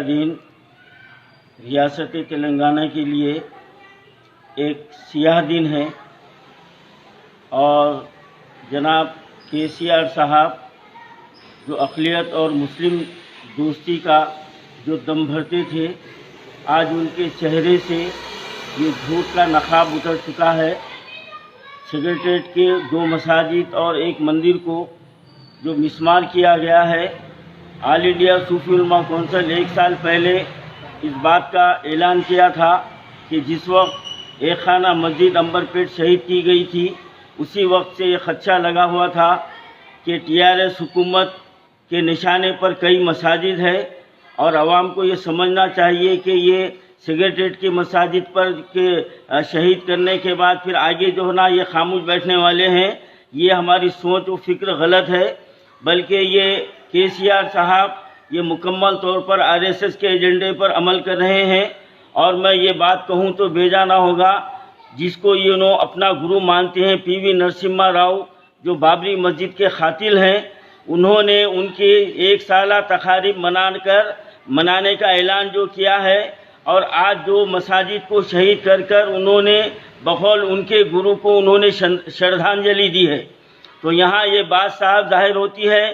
دن ریاست تلنگانہ کے لیے ایک سیاہ دن ہے اور جناب KCR صاحب جو اقلیت اور مسلم دوستی کا جو دم بھرتے تھے، آج ان کے چہرے سے یہ جھوٹ کا نقاب اتر چکا ہے۔ سیکریٹریٹ کے 2 مساجد اور 1 مندر کو جو مسمار کیا گیا ہے، آل انڈیا صوفی علماء کونسل 1 سال پہلے اس بات کا اعلان کیا تھا کہ جس وقت ایک خانہ مسجد امبرپیٹ شہید کی گئی تھی، اسی وقت سے یہ خدشہ لگا ہوا تھا کہ TRS حکومت کے نشانے پر کئی مساجد ہے اور عوام کو یہ سمجھنا چاہیے کہ یہ سیکریٹریٹ کی مساجد پر کے شہید کرنے کے بعد پھر آگے جو ہے نا یہ خاموش بیٹھنے والے ہیں۔ یہ ہماری سوچ و فکر غلط ہے، بلکہ یہ KCR صاحب یہ مکمل طور پر RSS کے ایجنڈے پر عمل کر رہے ہیں، اور میں یہ بات کہوں تو بھیجا نہ ہوگا، جس کو یہ اپنا گرو مانتے ہیں PV نرسمہا راؤ، جو بابری مسجد کے قاتل ہیں، انہوں نے ان کی 1 سالہ تقاریب منانے کا اعلان جو کیا ہے، اور آج جو مساجد کو شہید کر انہوں نے بقول ان کے گرو کو انہوں نے شردھانجلی دی ہے۔ تو یہاں یہ بات صاحب ظاہر ہوتی ہے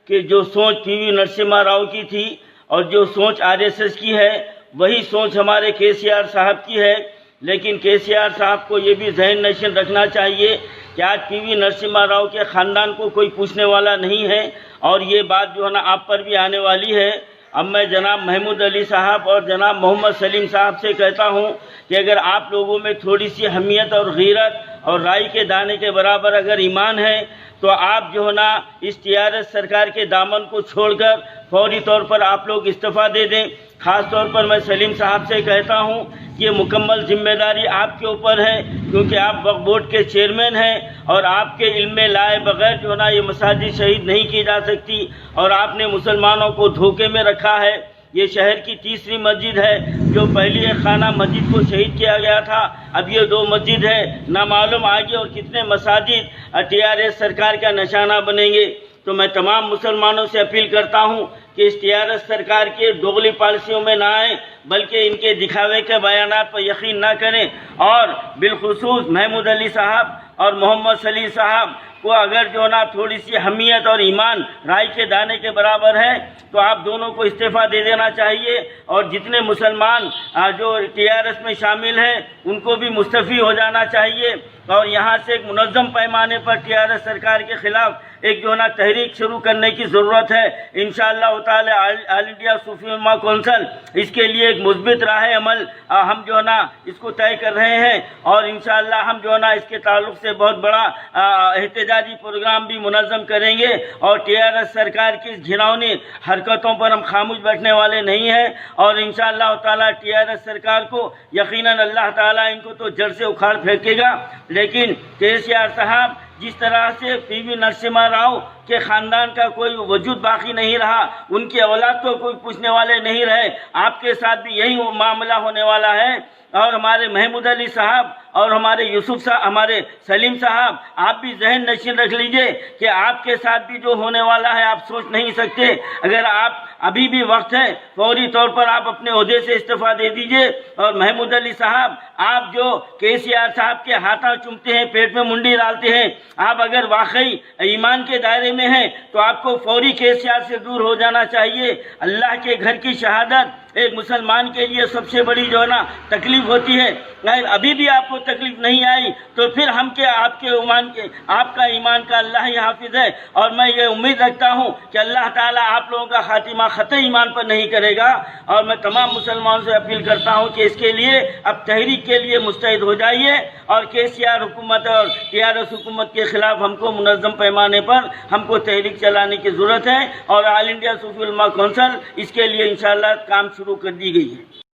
کہ جو سوچ PV نرسمہا راؤ کی تھی اور جو سوچ RSS کی ہے، وہی سوچ ہمارے KCR صاحب کی ہے۔ لیکن KCR صاحب کو یہ بھی ذہن نشین رکھنا چاہیے کہ آج PV نرسمہا راؤ کے خاندان کو کوئی پوچھنے والا نہیں ہے، اور یہ بات جو ہے نا آپ پر بھی آنے والی ہے۔ اب میں جناب محمود علی صاحب اور جناب محمد سلیم صاحب سے کہتا ہوں کہ اگر آپ لوگوں میں تھوڑی سی حمیت اور غیرت اور رائی کے دانے کے برابر اگر ایمان ہے، تو آپ جو ہے نا اس TRS سرکار کے دامن کو چھوڑ کر فوری طور پر آپ لوگ استعفیٰ دے دیں۔ خاص طور پر میں سلیم صاحب سے کہتا ہوں کہ یہ مکمل ذمہ داری آپ کے اوپر ہے، کیونکہ آپ وقف بورڈ کے چیئرمین ہیں، اور آپ کے علم میں لائے بغیر جو ہے نا یہ مساجد شہید نہیں کی جا سکتی، اور آپ نے مسلمانوں کو دھوکے میں رکھا ہے۔ یہ شہر کی 3ری مسجد ہے، جو پہلی ایک خانہ مسجد کو شہید کیا گیا تھا، اب یہ 2 مسجد ہے، نہ معلوم آگے اور کتنے مساجد TRS سرکار کا نشانہ بنیں گے۔ تو میں تمام مسلمانوں سے اپیل کرتا ہوں کہ اس TRS سرکار کے دوغلی پالیسیوں میں نہ آئیں، بلکہ ان کے دکھاوے کے بیانات پر یقین نہ کریں، اور بالخصوص محمود علی صاحب اور محمد سلیم صاحب کو اگر جو نا تھوڑی سی حمیت اور ایمان رائی کے دانے کے برابر ہے، تو آپ دونوں کو استعفیٰ دے دینا چاہیے، اور جتنے مسلمان جو TRS میں شامل ہیں ان کو بھی مستعفی ہو جانا چاہیے، اور یہاں سے ایک منظم پیمانے پر TRS سرکار کے خلاف ایک جو نا تحریک شروع کرنے کی ضرورت ہے۔ انشاءاللہ تعالی آل انڈیا صوفی علماء کونسل اس کے لیے ایک مثبت راہ عمل ہم جو نا اس کو طے کر رہے ہیں، اور انشاءاللہ ہم جو نا اس کے تعلق سے بہت بڑا احتجاجی پروگرام بھی منظم کریں گے، اور TRS سرکار کی اس گھناؤنی حرکتوں پر ہم خاموش بیٹھنے والے نہیں ہیں، اور انشاءاللہ تعالی TRS سرکار کو یقیناً اللہ تعالیٰ ان کو تو جڑ سے اکھاڑ پھینکے گا۔ لیکن KCR صاحب جس طرح سے PV نرسمہا راؤ کے خاندان کا کوئی وجود باقی نہیں رہا، ان کی اولاد کو کوئی پوچھنے والے نہیں رہے، آپ کے ساتھ بھی یہی معاملہ ہونے والا ہے۔ اور ہمارے محمود علی صاحب اور ہمارے یوسف صاحب، ہمارے سلیم صاحب، آپ بھی ذہن نشین رکھ لیجئے کہ آپ کے ساتھ بھی جو ہونے والا ہے آپ سوچ نہیں سکتے۔ اگر آپ ابھی بھی وقت ہے، فوری طور پر آپ اپنے عہدے سے استعفیٰ دے دیجئے، اور محمود علی صاحب آپ جو KCR صاحب کے ہاتھاں چومتے ہیں، پیٹ میں منڈی ڈالتے ہیں، آپ اگر واقعی ایمان کے دائرے میں ہیں تو آپ کو فوری KCR سے دور ہو جانا چاہیے۔ اللہ کے گھر کی شہادت ایک مسلمان کے لیے سب سے بڑی جو ہے نا تکلیف ہوتی ہے۔ اگر ابھی بھی آپ کو تکلیف نہیں آئی تو پھر آپ کا ایمان کا اللہ ہی حافظ ہے، اور میں یہ امید رکھتا ہوں کہ اللہ تعالیٰ آپ لوگوں کا خاتمہ خطۂ ایمان پر نہیں کرے گا۔ اور میں تمام مسلمانوں سے اپیل کرتا ہوں کہ اس کے لیے اب تحریک کے لیے مستعد ہو جائیے، اور KCR حکومت اور TRS حکومت کے خلاف ہم کو منظم پیمانے پر ہم کو تحریک چلانے کی ضرورت ہے، اور آل انڈیا صوفی علماء کونسل اس کے لیے انشاءاللہ کام شروع کر دی گئی ہے۔